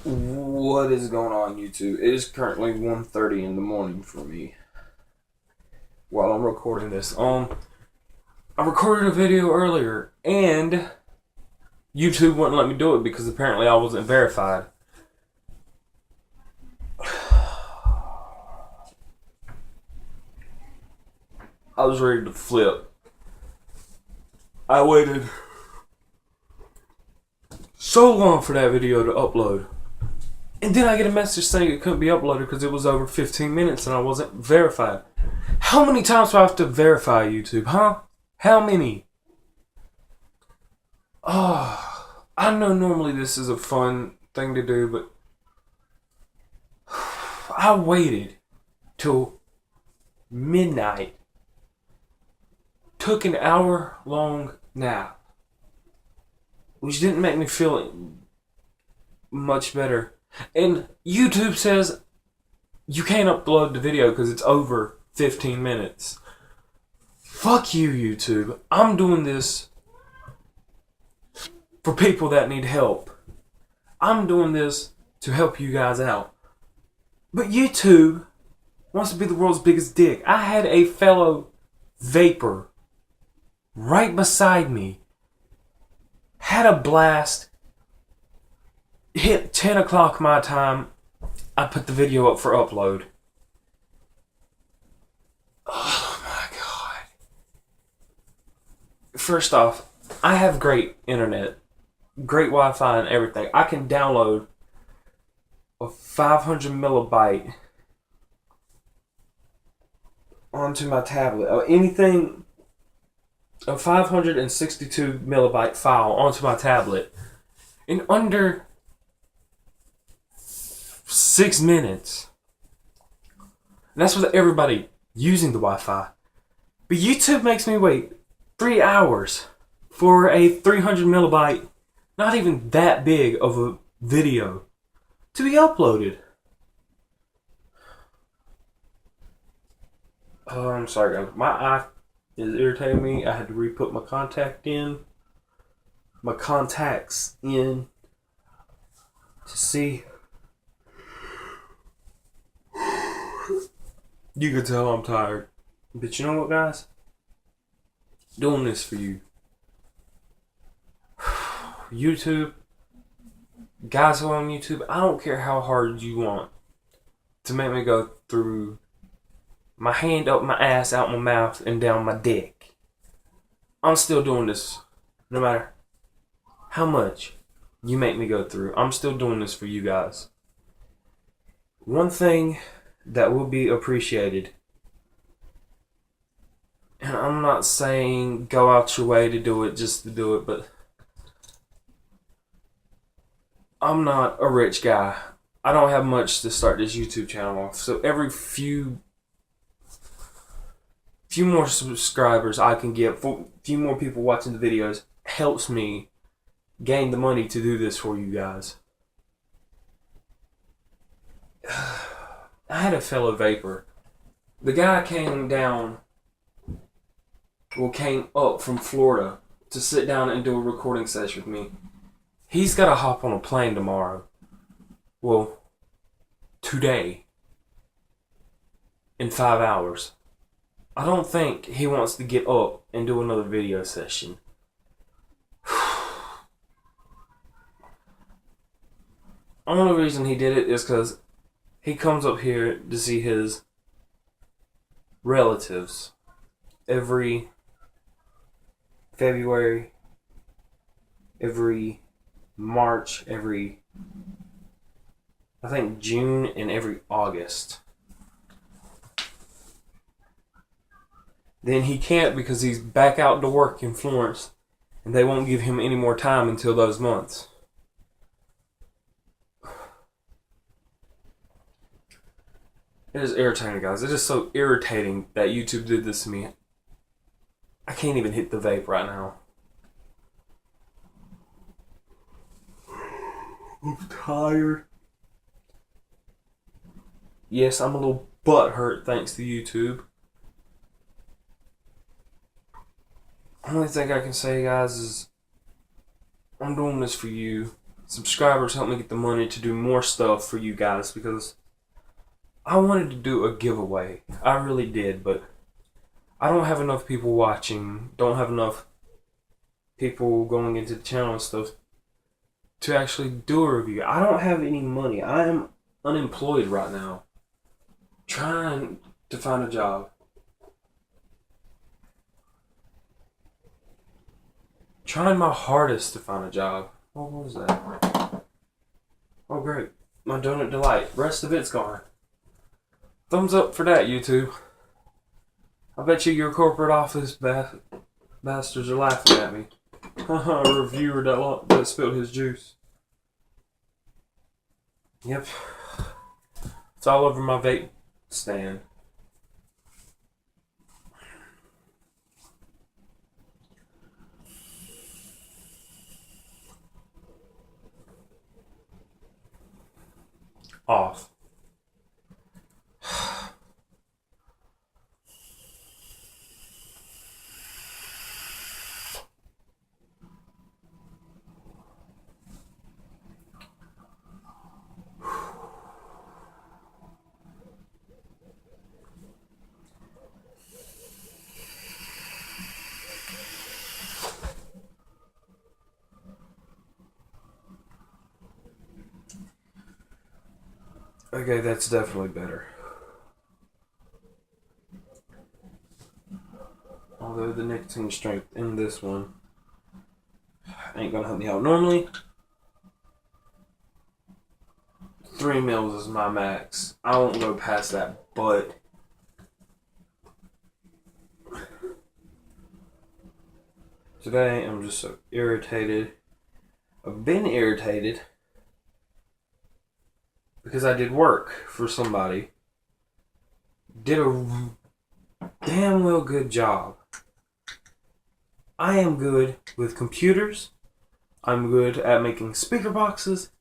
What is going on, YouTube? It is currently 1:30 in the morning for me while I'm recording this. I recorded a video earlier and YouTube wouldn't let me do it because apparently I wasn't verified. I was ready to flip. I waited so long for that video to upload. And then I get a message saying it couldn't be uploaded because it was over 15 minutes and I wasn't verified. How many times do I have to verify YouTube, huh? How many? Oh, I know normally this is a fun thing to do, but I waited till midnight, took an hour-long nap, which didn't make me feel much better. And YouTube says you can't upload the video because it's over 15 minutes. Fuck you, YouTube. I'm doing this for people that need help. I'm doing this to help you guys out. But YouTube wants to be the world's biggest dick. I had a fellow vapor right beside me, had a blast, hit 10 o'clock my time. I put the video up for upload. Oh my god. First off, I have great internet, great Wi-Fi and everything. I can download a 500 millibyte onto my tablet. Or anything, a 562 millibyte file onto my tablet in under 6 minutes. And that's with everybody using the Wi-Fi. But YouTube makes me wait 3 hours for a 300 millibyte, not even that big of a video, to be uploaded. Oh, I'm sorry guys. My eye is irritating me. I had to re-put my contacts in to see. You can tell I'm tired. But you know what, guys? Doing this for you. YouTube. Guys who are on YouTube, I don't care how hard you want to make me go through my hand up my ass, out my mouth, and down my dick. I'm still doing this. No matter how much you make me go through. I'm still doing this for you guys. One thing that will be appreciated, and I'm not saying go out your way to do it just to do it, but I'm not a rich guy. I don't have much to start this YouTube channel off, so every few more subscribers I can get, a few more people watching the videos, helps me gain the money to do this for you guys. I had a fellow vapor. The guy came up from Florida to sit down and do a recording session with me. He's got to hop on a plane tomorrow. Well, today. In 5 hours. I don't think he wants to get up and do another video session. Only reason he did it is because he comes up here to see his relatives every February, every March, every, I think, June, and every August. Then he can't because he's back out to work in Florence and they won't give him any more time until those months. It is irritating, guys. It is so irritating that YouTube did this to me. I can't even hit the vape right now. I'm tired. Yes, I'm a little butthurt thanks to YouTube. Only thing I can say, guys, is I'm doing this for you. subscribers help me get the money to do more stuff for you guys, because I wanted to do a giveaway. I really did, but I don't have enough people watching, don't have enough people going into the channel and stuff to actually do a review. I don't have any money. I am unemployed right now, trying to find a job. Trying my hardest to find a job. What was that? Oh great, my donut delight. Rest of it's gone. Thumbs up for that, YouTube. I bet you your corporate office bastards are laughing at me. Haha, a reviewer that spilled his juice. Yep. It's all over my vape stand. Off. Okay, that's definitely better. Although the nicotine strength in this one ain't gonna help me out. Normally, 3 mils is my max. I won't go past that, but today I'm just so irritated. I've been irritated because I did work for somebody. Did a damn well good job. I am good with computers. I'm good at making speaker boxes.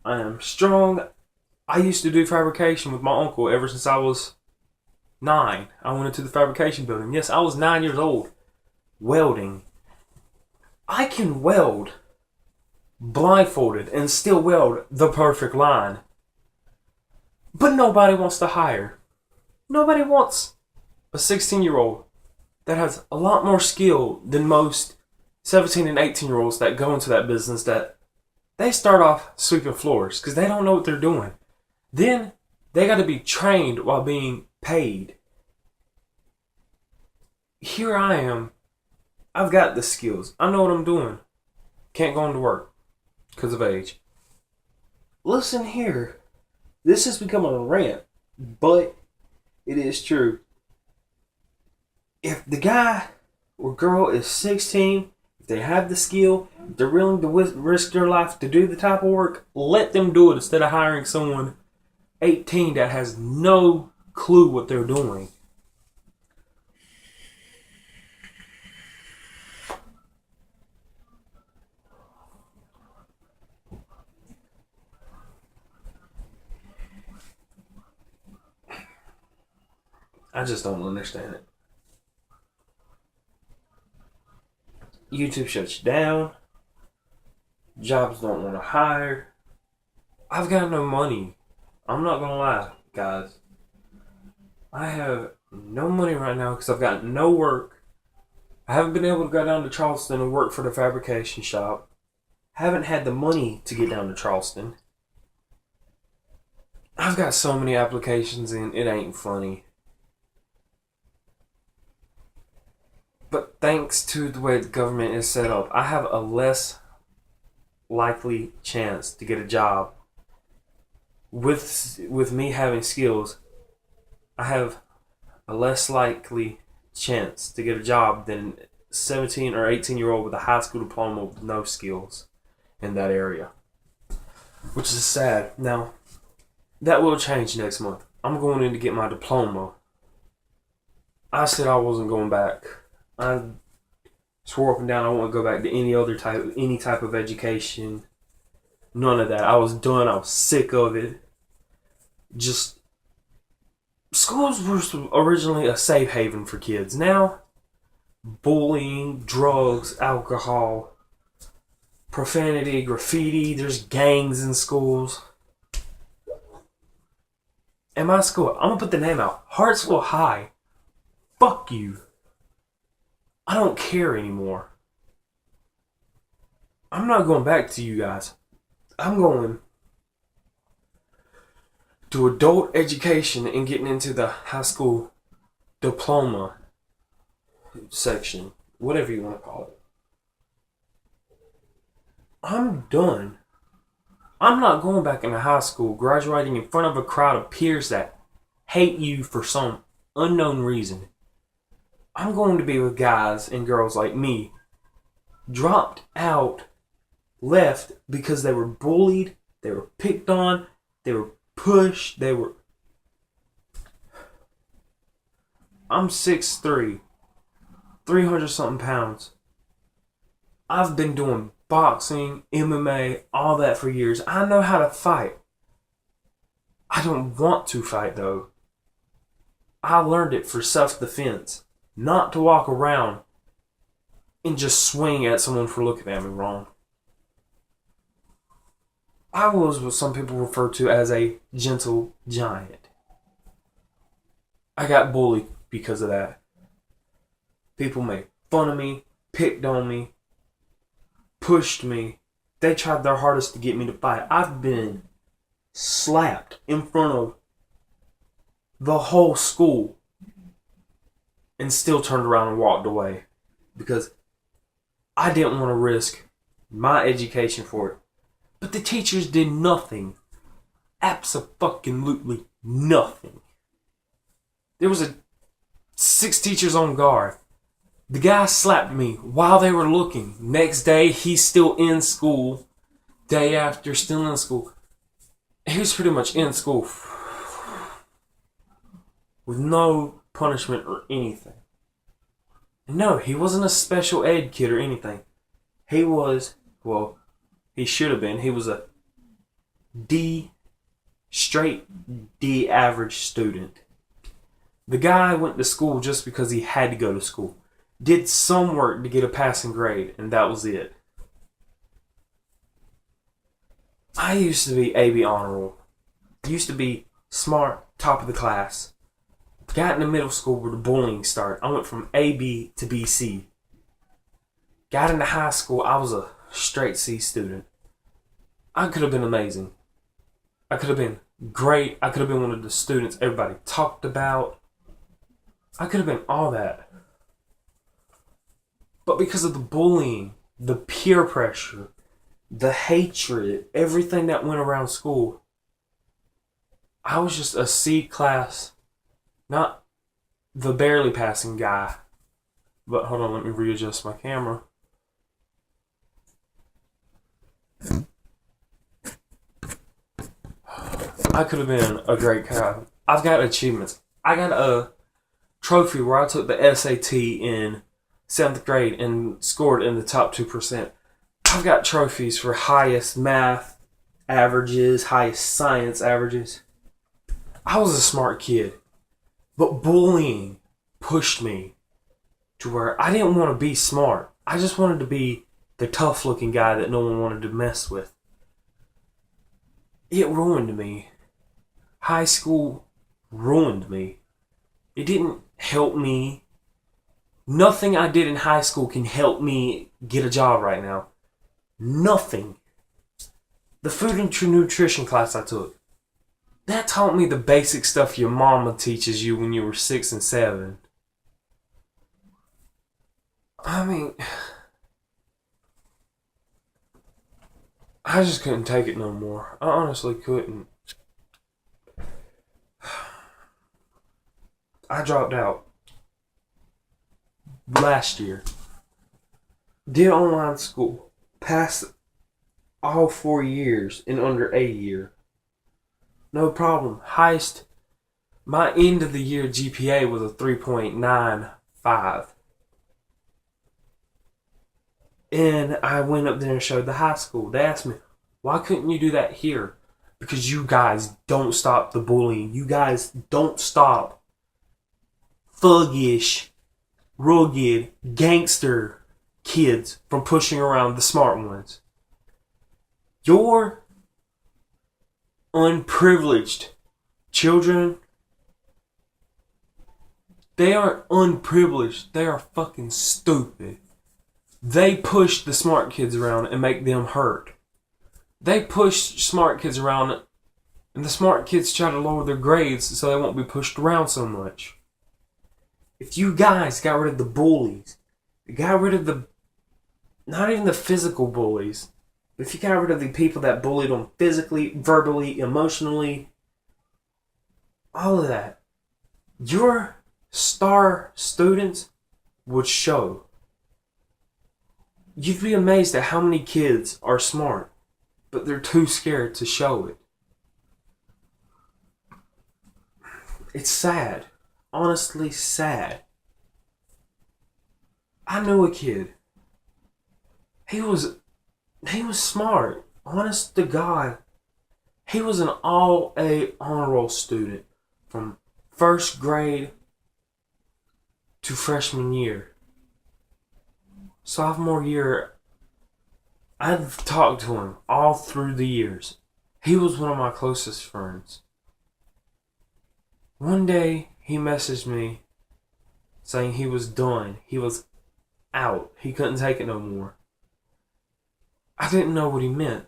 I am strong. I used to do fabrication with my uncle ever since I was 9. I went into the fabrication building. Yes, I was 9 years old. Welding. I can weld blindfolded and still weld the perfect line. But nobody wants to hire. Nobody wants a 16-year-old that has a lot more skill than most 17 and 18-year-olds that go into that business, that they start off sweeping floors because they don't know what they're doing. Then they got to be trained while being paid. Here I am. I've got the skills. I know what I'm doing. Can't go into work because of age. Listen here. This has become a rant, but it is true. If the guy or girl is 16, if they have the skill, if they're willing to risk their life to do the type of work, let them do it instead of hiring someone 18 that has no clue what they're doing. I just don't understand it. YouTube shuts you down. Jobs don't want to hire. I've got no money. I'm not gonna lie, guys. I have no money right now because I've got no work. I haven't been able to go down to Charleston and work for the fabrication shop. Haven't had the money to get down to Charleston. I've got so many applications in, it ain't funny. But thanks to the way the government is set up, I have a less likely chance to get a job. With me having skills, I have a less likely chance to get a job than 17 or 18-year-old with a high school diploma with no skills in that area. Which is sad. Now, that will change next month. I'm going in to get my diploma. I said I wasn't going back. I swore up and down I won't go back to any type of education. None of that. I was done. I was sick of it. Just, schools were originally a safe haven for kids. Now, bullying, drugs, alcohol, profanity, graffiti. There's gangs in schools. In my school, I'm gonna put the name out. Hartsville High. Fuck you. I don't care anymore. I'm not going back to you guys. I'm going to adult education and getting into the high school diploma section. Whatever you want to call it. I'm done. I'm not going back into high school, graduating in front of a crowd of peers that hate you for some unknown reason. I'm going to be with guys and girls like me, dropped out, left because they were bullied, they were picked on, they were pushed, I'm 6'3", 300 something pounds. I've been doing boxing, MMA, all that for years. I know how to fight. I don't want to fight though. I learned it for self-defense, not to walk around and just swing at someone for looking at me wrong. I was what some people refer to as a gentle giant. I got bullied because of that. People made fun of me, picked on me, pushed me. They tried their hardest to get me to fight. I've been slapped in front of the whole school and still turned around and walked away because I didn't want to risk my education for it. But the teachers did nothing. Abso-fucking-lutely nothing. There was 6 teachers on guard. The guy slapped me while they were looking. Next day, he's still in school. Day after, still in school. He was pretty much in school with no punishment or anything. No, he wasn't a special ed kid or anything. He was, well, he should have been. He was a straight D average student. The guy went to school just because he had to go to school. Did some work to get a passing grade, and that was it. I used to be AB honor roll. Used to be smart, top of the class. Got into middle school where the bullying started. I went from AB to BC. Got into high school, I was a straight C student. I could have been amazing. I could have been great. I could have been one of the students everybody talked about. I could have been all that. But because of the bullying, the peer pressure, the hatred, everything that went around school, I was just a C class, not the barely passing guy. But hold on, let me readjust my camera. I could have been a great guy. I've got achievements. I got a trophy where I took the SAT in 7th grade and scored in the top 2%. I've got trophies for highest math averages, highest science averages. I was a smart kid, but bullying pushed me to where I didn't want to be smart. I just wanted to be the tough looking guy that no one wanted to mess with. It ruined me. High school ruined me. It didn't help me. Nothing I did in high school can help me get a job right now. Nothing. The food and nutrition class I took, that taught me the basic stuff your mama teaches you when you were 6 and 7. I mean, I just couldn't take it no more. I honestly couldn't. I dropped out last year. Did online school. Passed all 4 years in under a year. No problem. Highest. My end of the year GPA was a 3.95. And I went up there and showed the high school. They asked me, why couldn't you do that here? Because you guys don't stop the bullying. You guys don't stop thuggish, rugged, gangster kids from pushing around the smart ones. Your unprivileged children, they aren't unprivileged. They are fucking stupid. They push the smart kids around and make them hurt. They push smart kids around and the smart kids try to lower their grades so they won't be pushed around so much. If you guys got rid of the bullies, got rid of the, not even the physical bullies, but if you got rid of the people that bullied them physically, verbally, emotionally, all of that, your star students would show. You'd be amazed at how many kids are smart, but they're too scared to show it. It's sad. Honestly sad. I knew a kid. He was smart. Honest to God. He was an all A honor roll student from first grade to freshman year. Sophomore year, I've talked to him all through the years. He was one of my closest friends. One day, he messaged me saying he was done. He was out. He couldn't take it no more. I didn't know what he meant.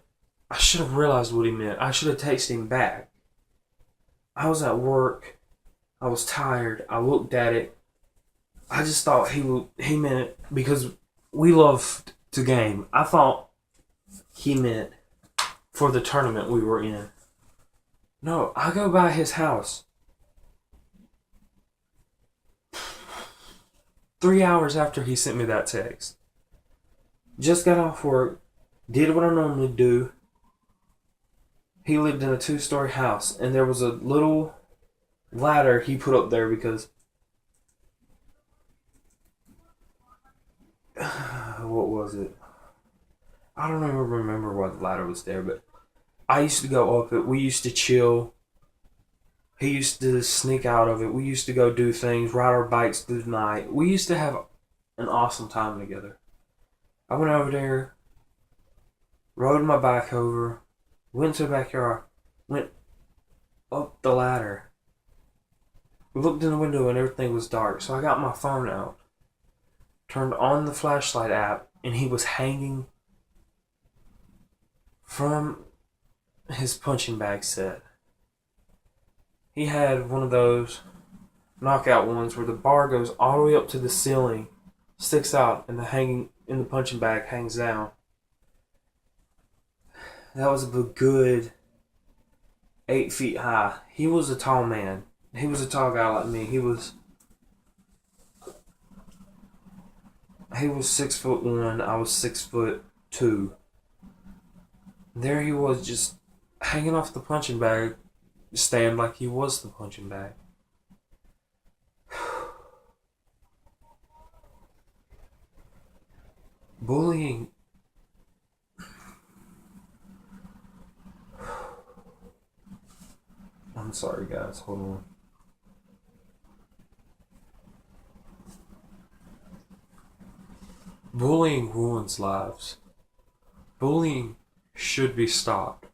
I should have realized what he meant. I should have texted him back. I was at work. I was tired. I looked at it. I just thought he meant it because we loved to game. I thought he meant for the tournament we were in. No, I go by his house. 3 hours after he sent me that text. Just got off work. Did what I normally do. He lived in a 2-story house, and there was a little ladder he put up there because what was it? I don't even remember why the ladder was there, but I used to go up it. We used to chill. He used to sneak out of it. We used to go do things, ride our bikes through the night. We used to have an awesome time together. I went over there, rode my bike over, went to the backyard, went up the ladder. We looked in the window and everything was dark, so I got my phone out, turned on the flashlight app, and he was hanging from his punching bag set. He had one of those knockout ones where the bar goes all the way up to the ceiling, sticks out, and the punching bag hangs down. That was a good 8 feet high. He was a tall man. He was a tall guy like me. He was 6'1". I was 6'2". There he was, just hanging off the punching bag stand like he was the punching bag. Bullying. I'm sorry, guys. Hold on. Bullying ruins lives. Bullying should be stopped.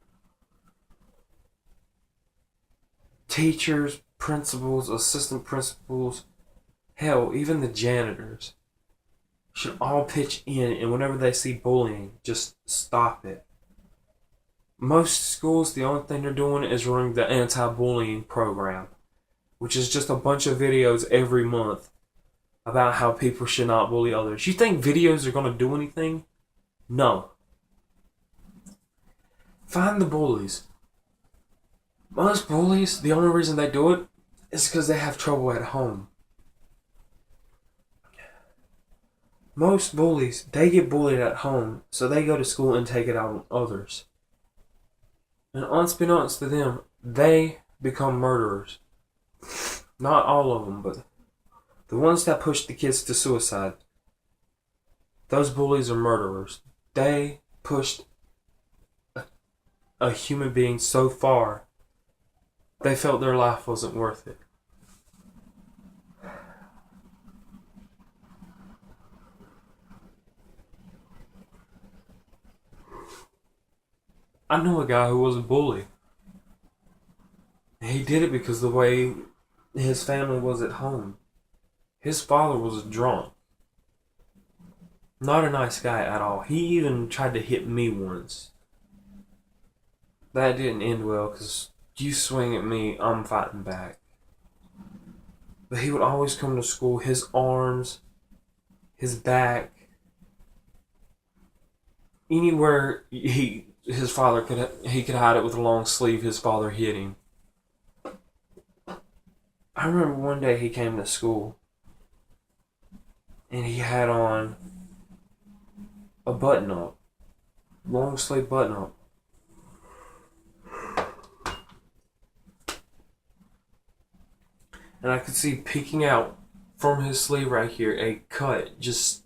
Teachers, principals, assistant principals, hell, even the janitors should all pitch in, and whenever they see bullying, just stop it. Most schools, the only thing they're doing is running the anti-bullying program, which is just a bunch of videos every month about how people should not bully others. You think videos are going to do anything? No. Find the bullies. Most bullies, the only reason they do it is because they have trouble at home. Most bullies, they get bullied at home, so they go to school and take it out on others. And unbeknownst to them, they become murderers. Not all of them, but the ones that push the kids to suicide, those bullies are murderers. They pushed a human being so far, they felt their life wasn't worth it. I know a guy who was a bully. He did it because the way his family was at home. His father was a drunk. Not a nice guy at all. He even tried to hit me once. That didn't end well because you swing at me, I'm fighting back. But he would always come to school, his arms, his back, anywhere his father could hide it with a long sleeve. His father hit him. I remember one day he came to school and he had on a button up, long sleeve button up. And I could see peeking out from his sleeve right here a cut just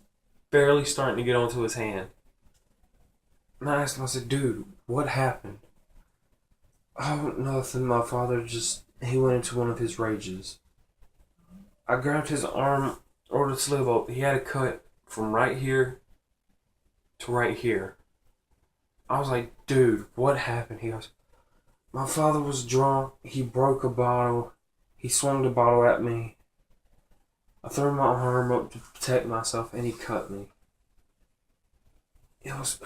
barely starting to get onto his hand. And I asked him, I said, dude, what happened? Oh, nothing. My father he went into one of his rages. I grabbed his arm, or the sleeve up. He had a cut from right here to right here. I was like, dude, what happened? He goes, my father was drunk. He broke a bottle. He swung the bottle at me. I threw my arm up to protect myself, and he cut me. It was...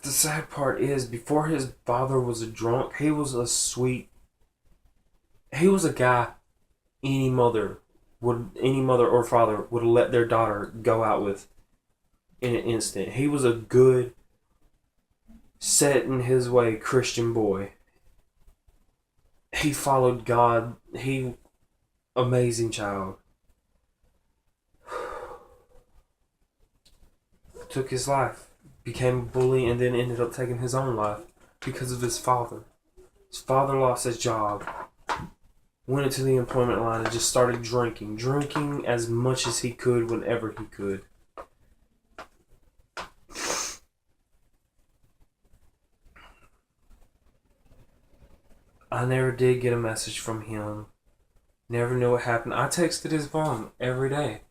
The sad part is, before his father was a drunk, he was a guy any mother or father would let their daughter go out with in an instant. He was a good, set in his way Christian boy. He followed God. Amazing child. Took his life. Became a bully and then ended up taking his own life because of his father. His father lost his job, went into the employment line and just started drinking as much as he could whenever he could. I never did get a message from him. Never knew what happened. I texted his mom every day,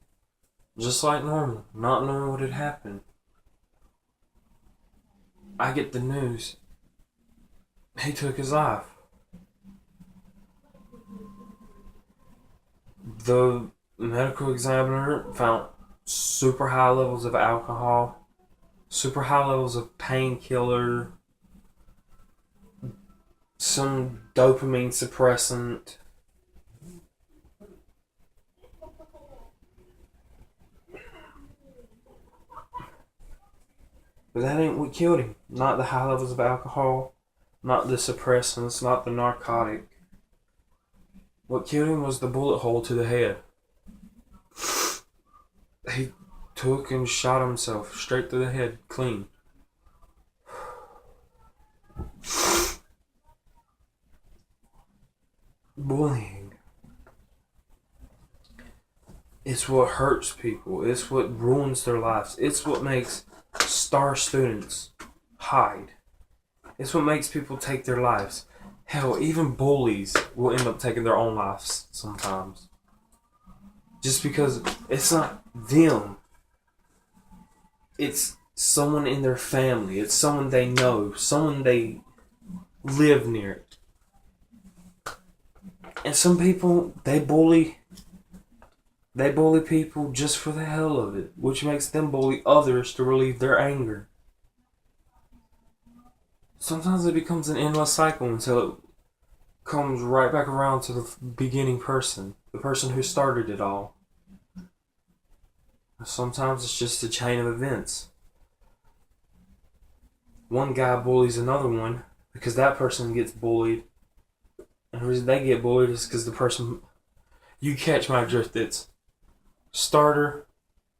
just like normal, not knowing what had happened. I get the news. He took his life. The medical examiner found super high levels of alcohol, super high levels of painkiller, some dopamine suppressant. But that ain't what killed him. Not the high levels of alcohol, not the suppressants, not the narcotic. What killed him was the bullet hole to the head. He took and shot himself straight through the head, clean. Bullying. It's what hurts people. It's what ruins their lives. It's what makes star students hide. It's what makes people take their lives. Hell, even bullies will end up taking their own lives sometimes. Just because it's not them. It's someone in their family. It's someone they know. Someone they live near. And some people, they bully people just for the hell of it, which makes them bully others to relieve their anger. Sometimes it becomes an endless cycle until it comes right back around to the beginning person, the person who started it all. Sometimes it's just a chain of events. One guy bullies another one because that person gets bullied. And the reason they get bullied is because the person... You catch my drift. It's starter,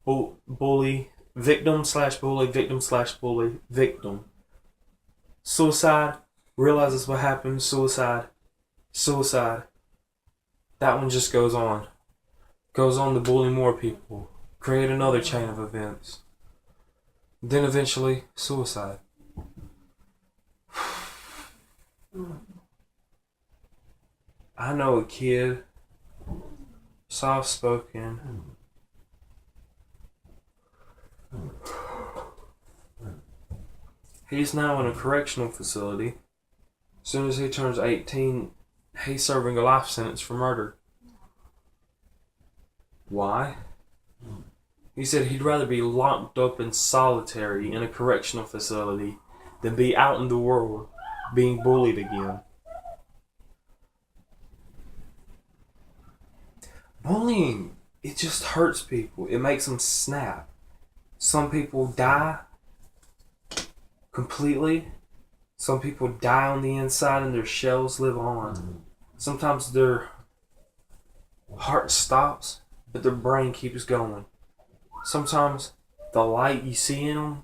bully, victim/bully, victim/bully, victim. Suicide, realizes what happened, suicide. That one just goes on. Goes on to bully more people. Create another chain of events. Then eventually, suicide. I know a kid, soft-spoken, He's now in a correctional facility. As soon as he turns 18, he's serving a life sentence for murder. Why? He said he'd rather be locked up in solitary in a correctional facility than be out in the world being bullied again. Bullying, it just hurts people. It makes them snap. Some people die completely. Some people die on the inside and their shells live on. Sometimes their heart stops, but their brain keeps going. Sometimes the light you see in them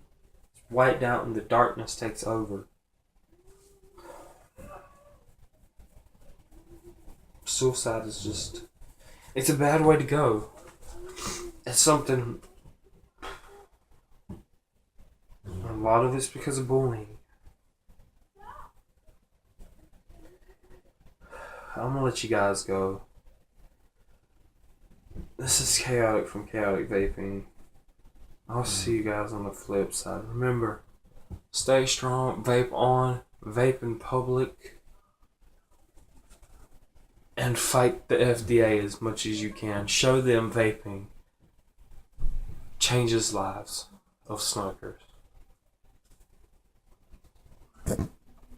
is wiped out and the darkness takes over. Suicide is just... it's a bad way to go. It's something... a lot of it's because of bullying. I'm gonna let you guys go. This is Chaotic from Chaotic Vaping. I'll see you guys on the flip side. Remember, stay strong, vape on, vape in public, and fight the FDA as much as you can. Show them vaping changes lives of smokers.